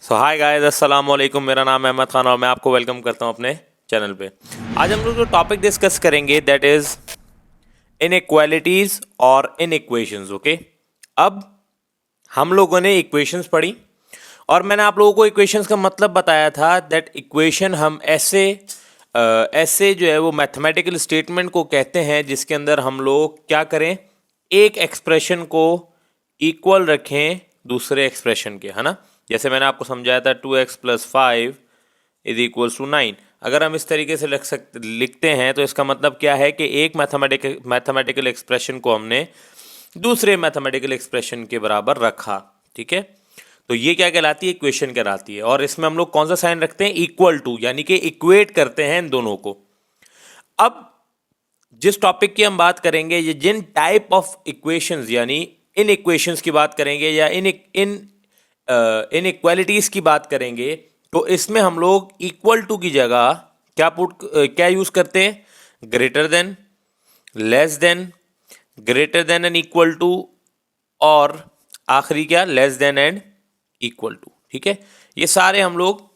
सो hi guys, अस्सलाम वालेकुम। मेरा नाम है अहमद खान और मैं आपको वेलकम करता हूं अपने चैनल पे। आज हम लोग जो टॉपिक डिस्कस करेंगे दैट इज इनइक्वालिटीज और इनइक्वेशंस। ओके, अब हम लोगों ने इक्वेशंस पढ़ी और मैंने आप लोगों को इक्वेशंस का मतलब बताया था दैट इक्वेशन हम ऐसे जो है वो मैथमेटिकल स्टेटमेंट को कहते हैं जिसके अंदर हम लोग क्या करें, एक एक्सप्रेशन को इक्वल रखें दूसरे एक्सप्रेशन के, है ना। जैसे मैंने आपको समझाया था 2x + 5 इज इक्वल्स टू 9। अगर हम इस तरीके से लिखते हैं तो इसका मतलब क्या है कि एक मैथमेटिकल एक्सप्रेशन को हमने दूसरे मैथमेटिकल एक्सप्रेशन के बराबर रखा, ठीक है। तो ये क्या कहलाती है, इक्वेशन कहलाती है। और इसमें हम लोग कौन सा साइन रखते हैं, इक्वल टू, यानी कि इक्वेट करते हैं इन दोनों को। अब जिस टॉपिक की हम बात करेंगे, ये जिन टाइप ऑफ इक्वेशंस यानी इन इक्वेशंस की बात करेंगे या इन इक्वालिटीज की बात करेंगे, तो इसमें हम लोग इक्वल टू की जगह क्या यूज करते हैं, greater than, less than, greater than and equal to, और आखिरी क्या, less than and equal to, ठीक है। ये सारे हम लोग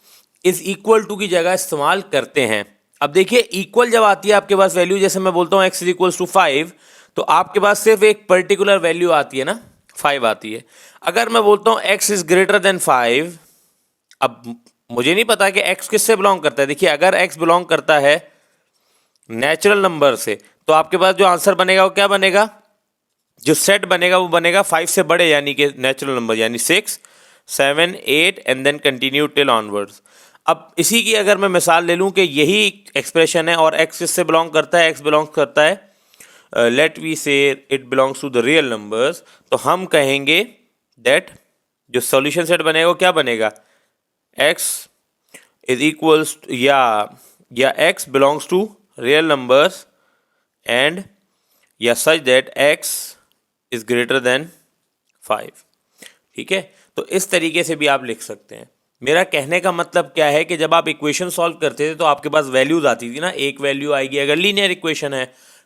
इस इक्वल टू की जगह इस्तेमाल करते हैं। अब देखिए, इक्वल जब आती है आपके पास वैल्यू, जैसे मैं बोलता हूं x = 5, तो आपके पास सिर्फ एक पर्टिकुलर वैल्यू आती है ना, 5 आती है। अगर मैं बोलता हूं x इज ग्रेटर देन 5, अब मुझे नहीं पता कि x किससे बिलोंग करता है। देखिए, अगर x बिलोंग करता है नेचुरल नंबर से, तो आपके पास जो आंसर बनेगा वो क्या बनेगा, जो सेट बनेगा वो बनेगा 5 से बड़े, यानी कि नेचुरल नंबर, यानी 6, 7, 8 and then continue till onwards. अब इसी की अगर मैं मिसाल ले लूं कि यही एक्सप्रेशन है और x किससे बिलोंग करता है, x बिलोंग करता है, let we say it belongs to the real numbers, तो हम कहेंगे दैट जो सॉल्यूशन सेट बनेगा वो क्या बनेगा, x इज इक्वल्स या x belongs to real numbers and या such that x is greater than 5, ठीक है। तो इस तरीके से भी आप लिख सकते हैं। मेरा कहने का मतलब क्या है कि जब आप इक्वेशन सॉल्व करते थे तो आपके पास वैल्यूज आती थी ना, एक वैल्यू आएगी, अगर लीनियर इक्वेशन है,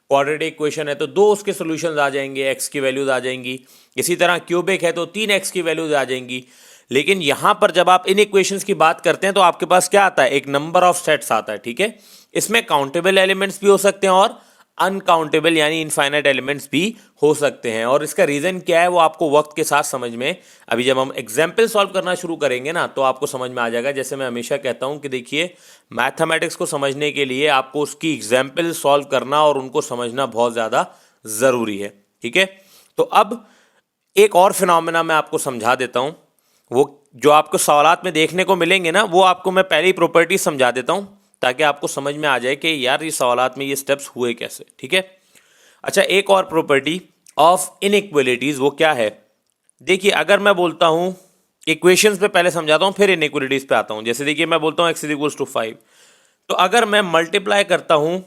क्वाड्रेटिक इक्वेशन है तो 2 उसके सॉल्यूशंस आ जाएंगे, x की वैल्यूज आ जाएंगी। इसी तरह क्यूबिक है तो 3x की वैल्यूज आ जाएंगी। लेकिन यहां पर जब आप इन इक्वेशंस की बात करते हैं तो आपके पास क्या आता है, एक नंबर ऑफ सेट्स आता है, ठीक है। इसमें काउंटेबल एलिमेंट्स भी हो सकते हैं और अनकाउंटेबल यानी इनफाइनाइट एलिमेंट्स भी हो सकते हैं। और इसका रीजन क्या है वो आपको वक्त के साथ समझ में, अभी जब हम एग्जाम्पल सॉल्व करना शुरू करेंगे ना तो आपको समझ में आ जाएगा। जैसे मैं हमेशा कहता हूं कि देखिए, मैथमेटिक्स को समझने के लिए आपको उसकी एग्जाम्पल सॉल्व करना और उनको समझना बहुत ज्यादा जरूरी है, ठीक है। तो अब एक और फिनोमेना मैं आपको समझा देता हूं, वो जो आपको सवालात में देखने को मिलेंगे ना, वो आपको मैं पहली प्रॉपर्टी समझा देता हूं ताकि आपको समझ में आ जाए कि यार ये सवालात में ये स्टेप्स हुए कैसे, ठीक है। अच्छा, एक और प्रॉपर्टी ऑफ इनइक्वालिटीज वो क्या है, देखिए अगर मैं बोलता हूं, इक्वेशंस पे पहले समझाता हूं फिर इनइक्वालिटीज पे आता हूं। जैसे देखिए, मैं बोलता हूं x = 5, तो अगर मैं मल्टीप्लाई करता हूं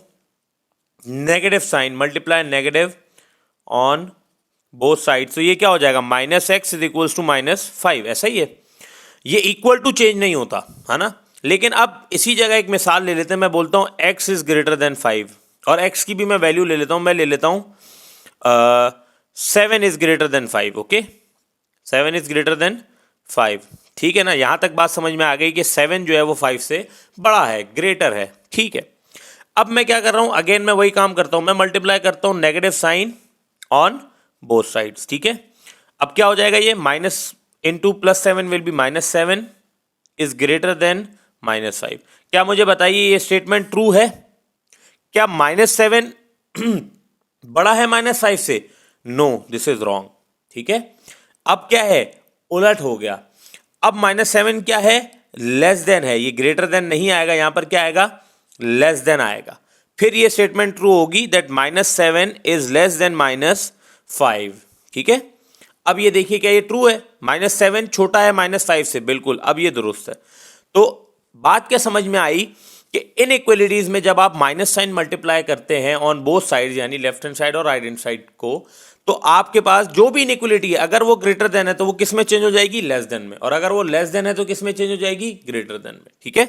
negative sign, multiply negative on both side, तो ये क्या हो जाएगा, -x = -5, ऐसा ही है। ये इक्वल टू चेंज नहीं होता, है ना। लेकिन अब इसी जगह एक मिसाल ले लेते हैं, मैं बोलता हूं x इज ग्रेटर देन 5, और x की भी मैं वैल्यू ले लेता हूं, मैं ले लेता हूं 7 is greater than 5। Okay, 7 is greater than 5, ठीक है ना। यहां तक बात समझ में आ गई कि 7 जो है वो 5 से बड़ा है, ग्रेटर है, ठीक है। अब मैं क्या कर रहा हूं, अगेन मैं वही काम करता हूं, मैं मल्टीप्लाई करता हूं negative sign on both sides, ठीक है। अब क्या हो जाएगा, ये minus into +7 will be -7 is greater than -5। क्या मुझे बताइए ये स्टेटमेंट ट्रू है, क्या -7 बड़ा है -5 से? नो, दिस इज रॉन्ग, ठीक है। अब क्या है, उलट हो गया। अब -7 क्या है, लेस देन है, ये ग्रेटर देन नहीं आएगा, यहां पर क्या आएगा, लेस देन आएगा। फिर ये स्टेटमेंट ट्रू होगी दैट -7 इज लेस देन -5, ठीक है। अब ये देखिए, क्या ये ट्रू है, -7 छोटा है -5 से, बिल्कुल, अब ये दुरुस्त है। तो बात क्या समझ में आई कि इनइक्वालिटीज में जब आप माइनस साइन मल्टीप्लाई करते हैं ऑन बोथ साइड्स, यानी लेफ्ट हैंड साइड और राइट हैंड साइड को, तो आपके पास जो भी इनइक्वालिटी है, अगर वो ग्रेटर देन है तो वो किस में चेंज हो जाएगी, लेस देन में, और अगर वो लेस देन है तो किस में चेंज हो जाएगी, ग्रेटर देन में, ठीक है।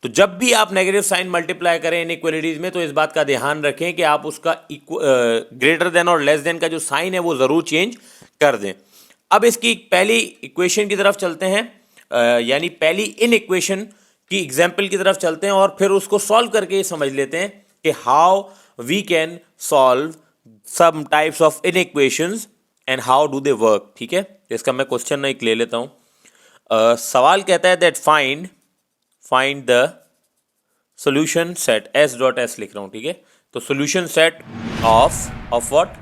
तो जब भी आप नेगेटिव साइन मल्टीप्लाई करें इनइक्वालिटीज में, तो इस बात का ध्यान रखें कि आप उसका ग्रेटर देन और लेस देन का जो साइन है वो जरूर चेंज कर दें। अब इसकी पहली इक्वेशन की तरफ चलते हैं। यानी पहली इन इक्वेशन की एग्जाम्पल की तरफ चलते हैं और फिर उसको सॉल्व करके ये समझ लेते हैं कि how we can solve some types of inequations and how do they work. ठीक है, तो इसका मैं क्वेश्चन एक ले लेता हूँ। सवाल कहता है that find the solution set S dot S लिख रहा हूँ। ठीक है, तो solution set of what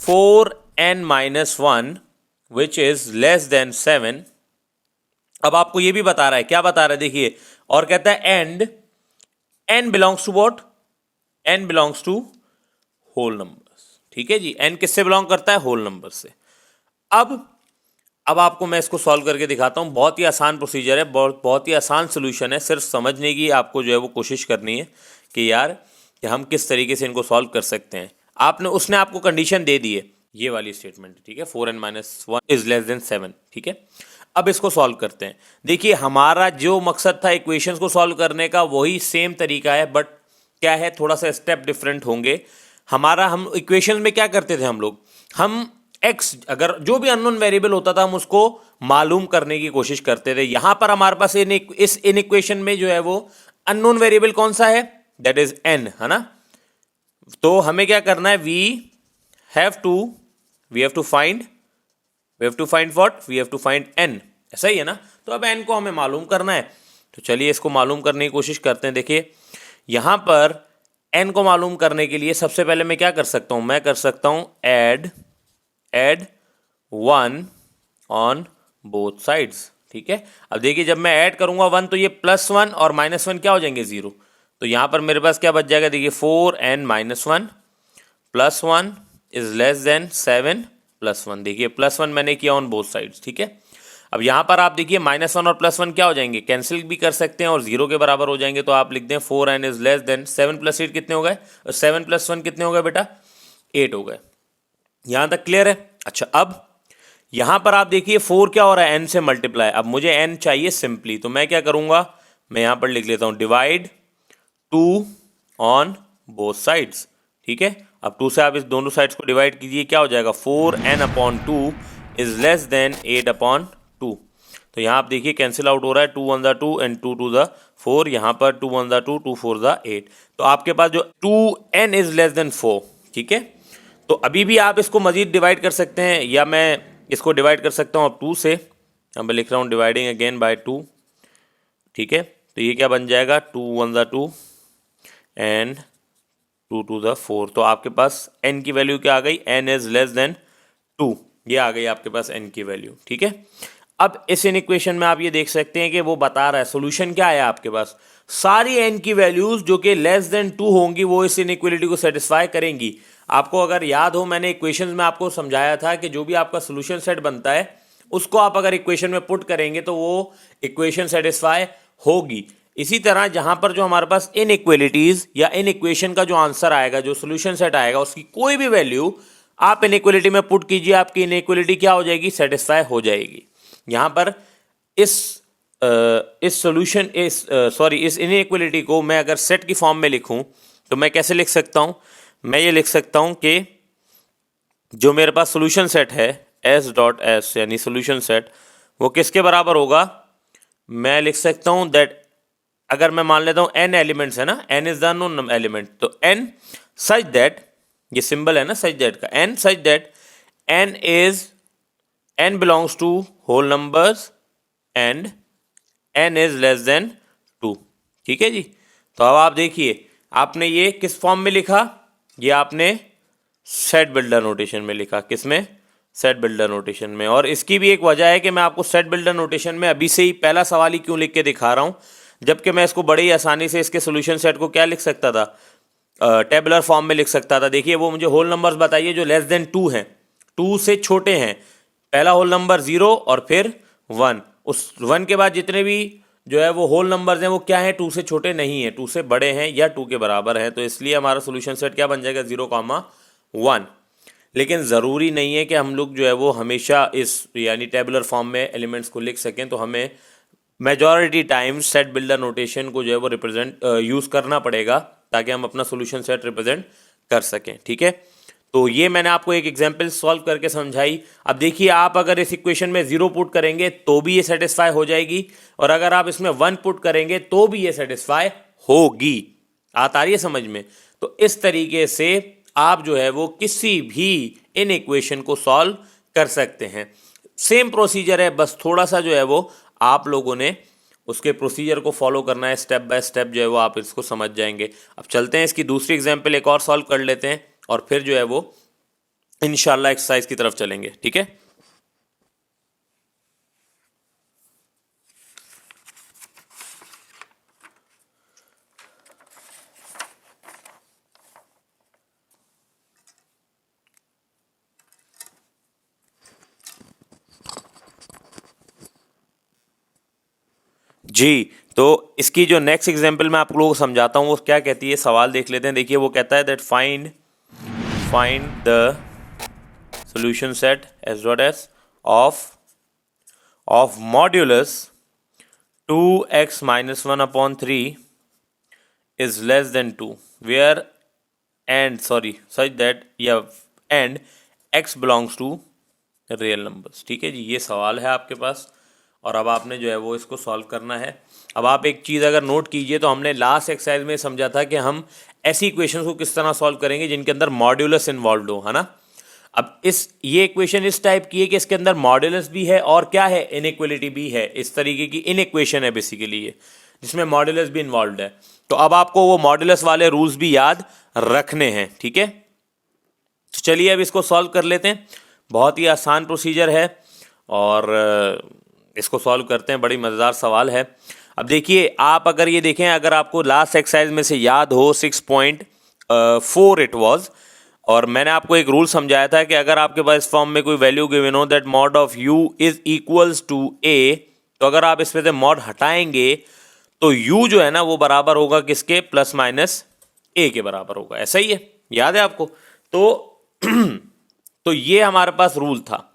4n-1 which is less then 7। अब आपको ये भी बता रहा है, क्या बता रहा है देखिए, और कहता है and n belongs to what, n belongs to whole numbers. ठीक है जी, n किससे बिलोंग करता है, होल नंबर से। अब आपको मैं इसको सॉल्व करके दिखाता हूँ। बहुत ही आसान प्रोसीजर है, बहुत ही आसान सोल्यूशन है। सिर्फ समझने की आपको जो है वो कोशिश करनी है कि यार कि हम किस तरीके से इनको सॉल्व कर सकते हैं। उसने आपको कंडीशन दे दी है, ये वाली स्टेटमेंट। ठीक है, 4n-1 इज लेस देन 7। ठीक है, अब इसको सॉल्व करते हैं। देखिए हमारा जो मकसद था इक्वेशंस को सॉल्व करने का वही सेम तरीका है, बट क्या है, थोड़ा सा स्टेप डिफरेंट होंगे। हम इक्वेशंस में क्या करते थे हम x, अगर जो भी अननोन वेरिएबल होता था हम उसको मालूम करने की कोशिश करते थे। यहां पर हमारे पास इस इन इक्वेशन में जो है वो अननोन वेरिएबल कौन सा है, दैट इज n, है ना। तो हमें क्या करना है, we have to find n, ऐसा ही है ना। तो अब n को हमें मालूम करना है, तो चलिए इसको मालूम करने की कोशिश करते हैं। देखिए यहां पर n को मालूम करने के लिए सबसे पहले मैं क्या कर सकता हूं, मैं कर सकता हूं एड 1 ऑन बोथ साइड्स। ठीक है, अब देखिए जब मैं ऐड करूंगा 1 तो ये +1 और -1 क्या हो जाएंगे, 0। तो यहां पर मेरे पास क्या बच जाएगा, देखिए 4n-1 +1 इज लेस देन 7 +1। देखिए +1 मैंने किया ऑन बोथ साइड्स। ठीक है, अब यहां पर आप देखिए -1 और +1 क्या हो जाएंगे, कैंसिल भी कर सकते हैं और 0 के बराबर हो जाएंगे। तो आप लिख दें 4n इज लेस देन 7 + 8 कितने हो गए, 7 + 1 कितने हो गए बेटा, 8 हो गए। यहां तक क्लियर है। अच्छा, अब यहां पर आप देखिए 4 क्या हो रहा है, n से मल्टीप्लाई। अब मुझे n चाहिए सिंपली, तो मैं क्या करूंगा, मैं यहां पर लिख लेता हूं डिवाइड 2 ऑन बोथ साइड्स। ठीक है, अब 2 से आप इस दोनों साइड्स को डिवाइड कीजिए, क्या हो जाएगा, 4n/2 इज लेस देन 8/2। तो यहां आप देखिए कैंसिल आउट हो रहा है, 2 1 2 एंड 2 2 4। यहां पर 2 1 2 2 4 8। तो आपके पास जो 2n इज लेस देन 4। ठीक है, तो अभी भी आप इसको मजीद डिवाइड कर सकते हैं, या मैं इसको डिवाइड कर सकता हूँ अब 2 से। अब मैं लिख रहा हूँ डिवाइडिंग अगेन बाय 2। ठीक है, तो ये क्या बन जाएगा, 2 1 2 एंड 2 2 4। तो आपके पास n की वैल्यू क्या आ गई, n इज लेस देन 2, ये आ गई आपके पास n की वैल्यू। ठीक है, अब इस इन इक्वेशन में आप ये देख सकते हैं कि वो बता रहा है सोल्यूशन क्या है आपके पास, सारी n की वैल्यूज जो कि लेस देन 2 होंगी वो इस इनइक्वालिटी को सेटिस्फाई करेंगी। आपको अगर याद हो, मैंने इक्वेशंस में आपको समझाया था कि जो भी आपका सोल्यूशन सेट बनता है उसको आप अगर इक्वेशन में पुट करेंगे तो वो इक्वेशन सेटिस्फाई होगी। इसी तरह जहां पर जो हमारे पास इनइक्वालिटीज या इन इक्वेशन का जो आंसर आएगा, जो सोल्यूशन सेट आएगा, उसकी कोई भी वैल्यू आप इनइक्वालिटी में पुट कीजिए, आपकी इनइक्वालिटी क्या हो जाएगी, सेटिस्फाई हो जाएगी। यहां पर इस इनइक्वालिटी को मैं अगर सेट की फॉर्म में लिखूं तो मैं कैसे लिख सकता हूं, मैं ये लिख सकता हूं कि जो मेरे पास सोल्यूशन सेट है s डॉट एस यानी सोल्यूशन सेट, वो किसके बराबर होगा, मैं लिख सकता हूं दैट, अगर मैं मान लेता हूं n एलिमेंट्स है ना, n is the unknown element, तो n सच दैट, ये सिंबल है ना सच दैट का, n such that n belongs to whole numbers and n is less than 2। ठीक है जी, तो अब आप देखिए आपने ये किस फॉर्म में लिखा, ये आपने सेट बिल्डर नोटेशन में लिखा, किसमें, सेट बिल्डर नोटेशन में। और इसकी भी एक वजह है कि मैं आपको सेट बिल्डर नोटेशन में अभी से ही पहला सवाल ही क्यों लिख के दिखा रहा हूं, जबकि मैं इसको बड़ी आसानी से इसके सोल्यूशन सेट को क्या लिख सकता था, टेबुलर फॉर्म में लिख सकता था। देखिए वो मुझे होल नंबर्स बताइए जो लेस देन 2 हैं, 2 से छोटे हैं, पहला होल नंबर 0 और फिर 1, उस 1 के बाद जितने भी जो है वो होल नंबर्स हैं वो क्या है, 2 से छोटे नहीं है, 2 से बड़े हैं या 2 के बराबर है। तो इसलिए हमारा सोल्यूशन सेट क्या बन जाएगा, 0,1। लेकिन ज़रूरी नहीं है कि हम लोग जो है वो हमेशा इस यानी टेबुलर फॉर्म में एलिमेंट्स को लिख सकें, तो हमें majority time set builder notation को जो है वो यूज़ करना पड़ेगा ताकि हम अपना सोल्यूशन सेट रिप्रेजेंट कर सकें। ठीक है, तो ये मैंने आपको एक एग्जांपल सॉल्व करके समझाई। अब देखिए आप अगर इस इक्वेशन में 0 पुट करेंगे तो भी ये सेटिस्फाई हो जाएगी, और अगर आप इसमें 1 पुट करेंगे तो भी ये सेटिस्फाई होगी। आता रही है समझ में? तो इस तरीके से आप जो है वो किसी भी इन इक्वेशन को सॉल्व कर सकते हैं। सेम प्रोसीजर है, बस थोड़ा सा जो है वो आप लोगों ने उसके प्रोसीजर को फॉलो करना है, स्टेप बाय स्टेप जो है वो आप इसको समझ जाएंगे। अब चलते हैं इसकी दूसरी एग्जांपल एक और सॉल्व कर लेते हैं, और फिर जो है वो इंशाल्लाह एक्सरसाइज की तरफ चलेंगे। ठीक है, जी। तो इसकी जो नेक्स्ट एग्जांपल मैं आप लोगों को समझाता हूँ वो क्या कहती है, सवाल देख लेते हैं। देखिए वो कहता है that find the solution set as dot s of modulus 2x minus 1 upon 3 is less than 2 where and such that and x belongs to real numbers. ठीक है जी, ये सवाल है आपके पास, और अब आपने जो है वो इसको सॉल्व करना है। अब आप एक चीज़ अगर नोट कीजिए, तो हमने लास्ट एक्सरसाइज में समझा था कि हम ऐसी इक्वेशंस को किस तरह सॉल्व करेंगे जिनके अंदर मॉड्यूलस इन्वॉल्व हो, है ना। अब ये इक्वेशन इस टाइप की है कि इसके अंदर मॉड्यूलस भी है और क्या है, इनइक्वलिटी भी है। इस तरीके की इन इक्वेशन है बेसिकली ये, जिसमें मॉड्यूलस भी इन्वॉल्व है। तो अब आपको वो मॉड्यूलस वाले रूल्स भी याद रखने हैं। ठीक है, तो चलिए अब इसको सॉल्व कर लेते हैं। बहुत ही आसान प्रोसीजर है और इसको सॉल्व करते हैं। बड़ी मज़ेदार सवाल है। अब देखिए आप अगर ये देखें, अगर आपको लास्ट एक्सरसाइज में से याद हो 6.4 इट वाज, और मैंने आपको एक रूल समझाया था कि अगर आपके पास इस फॉर्म में कोई वैल्यू गिवन हो that mod of u is equals to a, तो अगर आप इसमें से मॉड हटाएंगे तो u जो है ना वो बराबर होगा किसके, प्लस माइनस a के बराबर होगा। ऐसा ही है, याद है आपको? तो ये हमारे पास रूल था।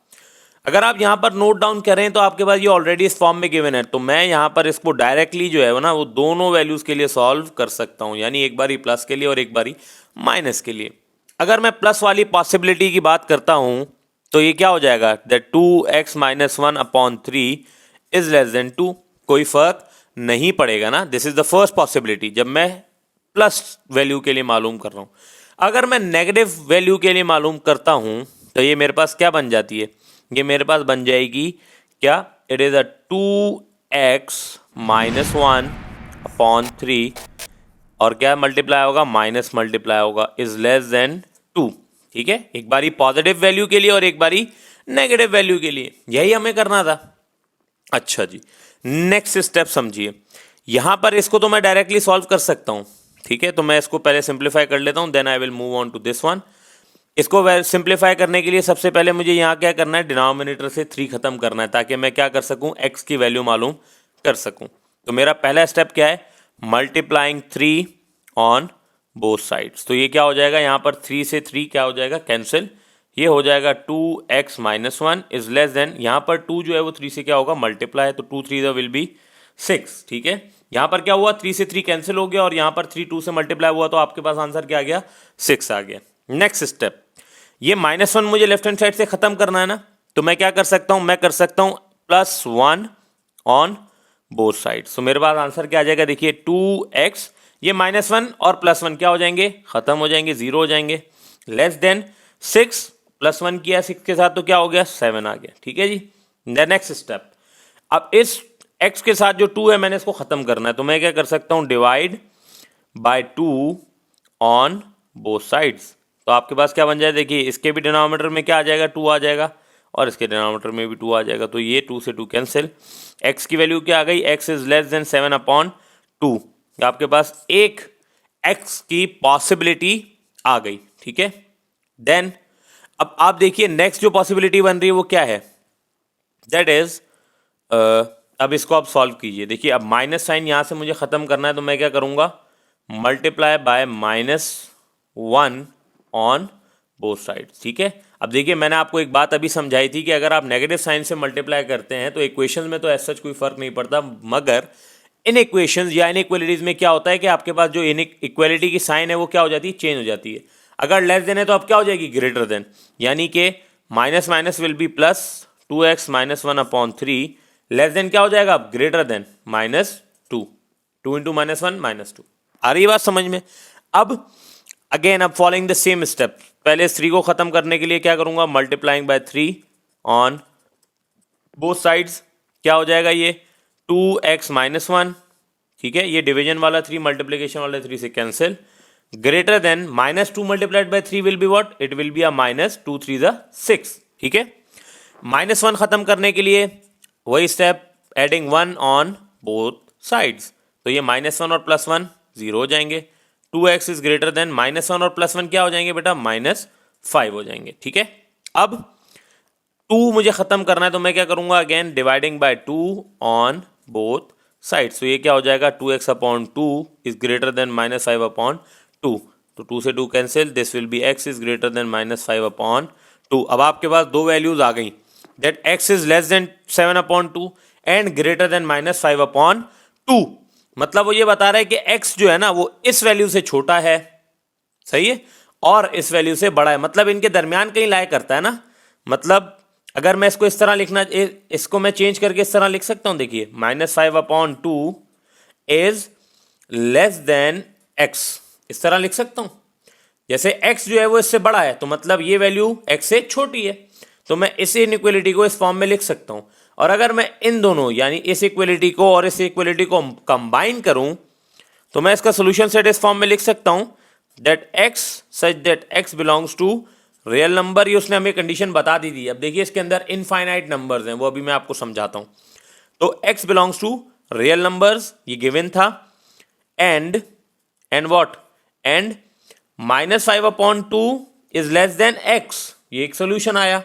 अगर आप यहाँ पर नोट डाउन करें तो आपके पास ये ऑलरेडी इस फॉर्म में गिवन है, तो मैं यहाँ पर इसको डायरेक्टली जो है ना वो दोनों वैल्यूज के लिए सॉल्व कर सकता हूँ, यानी एक बारी प्लस के लिए और एक बारी माइनस के लिए। अगर मैं प्लस वाली पॉसिबिलिटी की बात करता हूँ तो ये क्या हो जाएगा, that 2x minus 1 upon 3 is less than 2। कोई फर्क नहीं पड़ेगा ना, this is the first possibility जब मैं प्लस वैल्यू के लिए मालूम कर रहा हूँ। अगर मैं नेगेटिव वैल्यू के लिए मालूम करता हूँ तो ये मेरे पास क्या बन जाती है, ये मेरे पास बन जाएगी क्या, it is a 2x minus 1 upon 3, और क्या मल्टीप्लाई होगा, माइनस मल्टीप्लाई होगा, इज लेस देन 2। ठीक है, एक बारी पॉजिटिव वैल्यू के लिए और एक बारी नेगेटिव वैल्यू के लिए, यही हमें करना था। अच्छा जी, नेक्स्ट स्टेप समझिए। यहां पर इसको तो मैं डायरेक्टली सॉल्व कर सकता हूं। ठीक है, तो मैं इसको पहले सिंप्लीफाई कर लेता हूं, then I will move on to this one. इसको सिंप्लीफाई करने के लिए सबसे पहले मुझे यहाँ क्या करना है, डिनोमिनेटर से 3 खत्म करना है, ताकि मैं क्या कर सकूं, x की वैल्यू मालूम कर सकूं। तो मेरा पहला स्टेप क्या है, मल्टीप्लाइंग 3 ऑन बोथ साइड्स। तो ये क्या हो जाएगा, यहाँ पर 3 से 3 क्या हो जाएगा, कैंसिल। ये हो जाएगा 2x minus 1 is less then, यहाँ पर 2 जो है वो 3 से क्या होगा, मल्टीप्लाई, तो 2 3 विल बी 6। ठीक है, यहाँ पर क्या हुआ, 3 से 3 कैंसिल हो गया, और यहाँ पर 3 2 से मल्टीप्लाई हुआ, तो आपके पास आंसर क्या आ गया, 6 आ गया। नेक्स्ट स्टेप, ये -1 मुझे लेफ्ट हैंड साइड से खत्म करना है ना, तो मैं क्या कर सकता हूं, मैं कर सकता हूं +1 ऑन बोथ साइड्स। तो मेरे पास आंसर क्या आ जाएगा, देखिए 2x, ये -1 और +1 क्या हो जाएंगे, खत्म हो जाएंगे, 0 हो जाएंगे, लेस देन 6, +1 किया 6 के साथ तो क्या हो गया, 7 आ गया। ठीक है जी, नेक्स्ट स्टेप, अब इस x के साथ जो 2 है मैंने इसको खत्म करना है, तो मैं क्या कर सकता हूं, divide by 2 on both sides. तो आपके पास क्या बन जाए, देखिए इसके भी डिनोमिनेटर में क्या आ जाएगा, 2 आ जाएगा, और इसके डिनोमिनेटर में भी 2 आ जाएगा। तो ये 2 से 2 कैंसिल, x की वैल्यू क्या आ गई, x is less then 7 upon 2। आपके पास एक x की पॉसिबिलिटी आ गई। ठीक है, देन अब आप देखिए नेक्स्ट जो पॉसिबिलिटी बन रही है वो क्या है, दैट इज अब इसको आप सॉल्व कीजिए। देखिए अब माइनस साइन यहाँ से मुझे खत्म करना है, तो मैं क्या करूँगा, multiply by -1 on both sides. ठीक है, अब देखिए मैंने आपको एक बात अभी समझाई थी कि अगर आप नेगेटिव साइन से मल्टीप्लाई करते हैं तो इक्वेशंस में तो ऐसा कोई फर्क नहीं पड़ता, मगर इन इक्वेशंस या इन इक्वलिटीज में क्या होता है कि आपके पास जो इन इक्वलिटी की साइन है वो क्या हो जाती है, चेंज हो जाती है। अगर लेस देन है तो अब क्या हो जाएगी, ग्रेटर देन, यानी कि minus minus will be plus, 2x minus 1/3, less than क्या हो जाएगा अब, ग्रेटर देन -2, 2 इंटू -1 -2। आ रही है बात समझ में। अब अगेन अब फॉलोइंग द सेम स्टेप, पहले 3 को खत्म करने के लिए क्या करूंगा, multiplying by 3 on both sides, क्या हो जाएगा ये 2x माइनस 1, ठीक है, ये डिवीजन वाला 3 मल्टीप्लीकेशन वाला 3 से cancel, greater than -2 multiplied by 3 will be what, it will be a -2 3 6, ठीक है। -1 खत्म करने के लिए वही step, adding 1 on both sides, तो ये -1 और +1 0 हो जाएंगे, 2x इज ग्रेटर देन -1 और +1 क्या हो जाएंगे बेटा, -5 हो जाएंगे, ठीक है। अब 2 मुझे खत्म करना है तो मैं क्या करूंगा, again dividing by 2 on both sides, तो ये क्या हो जाएगा, 2x/2 इज ग्रेटर देन -5/2, तो 2 से 2 cancel, this will be x is greater then -5/2। अब आपके पास दो वैल्यूज आ गई, that x is less than 7/2 and greater than -5/2, मतलब वो ये बता रहा है कि x जो है ना वो इस वैल्यू से छोटा है, सही है, और इस वैल्यू से बड़ा है, मतलब इनके दरमियान कहीं लाया करता है ना। मतलब अगर मैं इसको इस तरह लिखना, इसको मैं चेंज करके इस तरह लिख सकता हूं, देखिए -5/2 इज लेस देन x, इस तरह लिख सकता हूं। जैसे x जो है वो इससे बड़ा है तो मतलब ये वैल्यू x से छोटी है, तो मैं इस इनइक्वालिटी को इस फॉर्म में लिख सकता हूं। और अगर मैं इन दोनों यानी इस इक्वलिटी को और इस इक्वलिटी को कंबाइन करूं तो मैं इसका सोल्यूशन सेट इस फॉर्म में लिख सकता हूं, that x such that x belongs to real number, ये उसने हमें कंडीशन बता दी थी। अब देखिए इसके अंदर इनफाइनाइट नंबर्स हैं, वो अभी मैं आपको समझाता हूं। तो x belongs to real numbers, ये गिवन था, and what, and -5/2 is less than x, ये एक सोल्यूशन आया,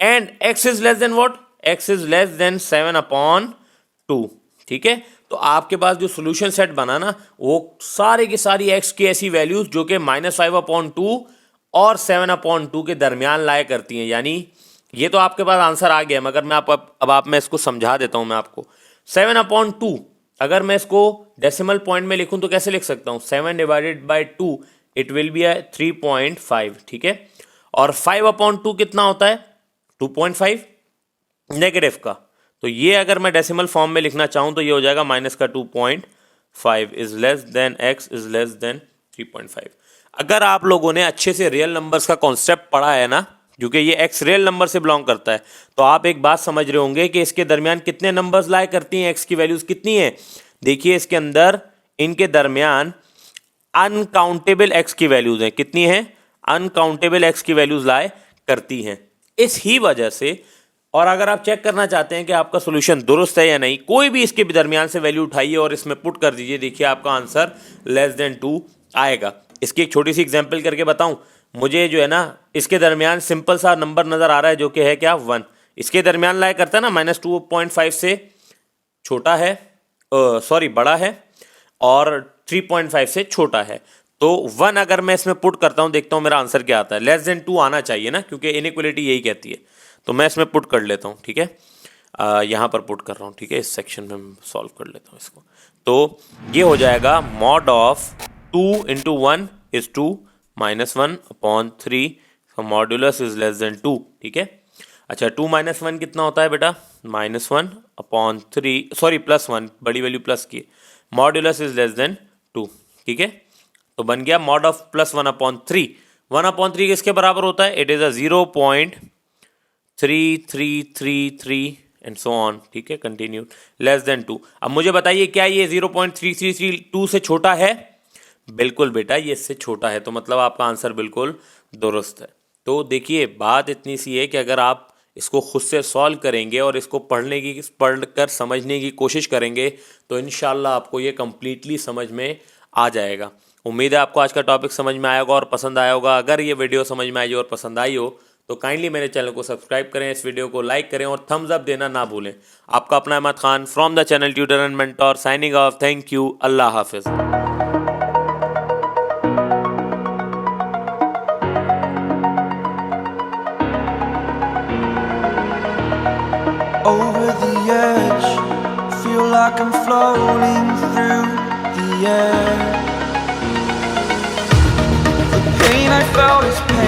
and x is less than what, x is less than 7/2, ठीक है। तो आपके पास जो सोल्यूशन सेट बना ना वो सारे की सारी x की ऐसी वैल्यूज जो कि -5/2 और 7/2 के दरमियान लाया करती हैं, यानी ये तो आपके पास आंसर आ गया, मगर मैं अब मैं इसको समझा देता हूं मैं आपको। 7/2 अगर मैं इसको डेसिमल पॉइंट में लिखूं तो कैसे लिख सकता हूं, 7 divided by 2 it will be 3.5, ठीक है। और 5/2 कितना होता है, 2.5 नेगेटिव का, तो ये अगर मैं डेसिमल फॉर्म में लिखना चाहूं तो ये हो जाएगा -2.5 is less than x is less then 3.5। अगर आप लोगों ने अच्छे से रियल नंबर्स का कॉन्सेप्ट पढ़ा है ना, क्योंकि ये x रियल नंबर से बिलोंग करता है, तो आप एक बात समझ रहे होंगे कि इसके दरमियान कितने नंबर्स लाया करती हैं, x की वैल्यूज कितनी है। देखिए इसके अंदर इनके दरमियान अनकाउंटेबल x की वैल्यूज हैं, कितनी है, अनकाउंटेबल x की वैल्यूज लाए करती हैं। इस ही वजह से, और अगर आप चेक करना चाहते हैं कि आपका सोल्यूशन दुरुस्त है या नहीं, कोई भी इसके दरमियान से वैल्यू उठाइए और इसमें पुट कर दीजिए, देखिए आपका आंसर लेस देन 2 आएगा। इसकी एक छोटी सी एग्जांपल करके बताऊं, मुझे जो है ना इसके दरमियान सिंपल सा नंबर नजर आ रहा है जो कि है क्या, 1, इसके दरमियान लाया करता है ना -2.5 से छोटा है, सॉरी बड़ा है, और 3.5 से छोटा है, तो 1 अगर मैं इसमें पुट करता हूं, देखता हूं मेरा आंसर क्या आता है, लेस देन 2 आना चाहिए ना, क्योंकि इनइक्वालिटी यही कहती है। तो मैं इसमें पुट कर लेता हूं, ठीक है, यहां पर पुट कर रहा हूं, ठीक है, इस सेक्शन में सॉल्व कर लेता हूं इसको। तो ये हो जाएगा mod of 2 into 1 is 2 -1/3, modulus is less than 2, ठीक है। अच्छा 2 - 1 कितना होता है बेटा, -1/3, सॉरी +1, बड़ी वैल्यू प्लस की, मॉड्यूलस इज लेस देन 2, ठीक है। तो बन गया मॉड ऑफ +1/3, 1/3 किसके बराबर होता है, it is a 0.3333 and so on, ठीक है, कंटिन्यू, लेस देन 2। अब मुझे बताइए क्या ये 0.3332 से छोटा है, बिल्कुल बेटा ये इससे छोटा है, तो मतलब आपका आंसर बिल्कुल दुरुस्त है। तो देखिए बात इतनी सी है कि अगर आप इसको खुद से सॉल्व करेंगे और इसको पढ़कर समझने की कोशिश करेंगे तो इंशाल्लाह आपको ये कंप्लीटली समझ में आ जाएगा। उम्मीद है आपको आज का टॉपिक समझ में आया होगा और पसंद आया होगा। अगर ये वीडियो समझ में आई और पसंद आई हो तो काइंडली मेरे चैनल को सब्सक्राइब करें, इस वीडियो को लाइक करें और थम्स अप देना ना भूलें। आपका अपना Ahmad Khan from the channel tutor and mentor signing off. Thank you, अल्लाह हाफिज। Over the edge, feel like I'm floating through the air. The pain I felt is pain.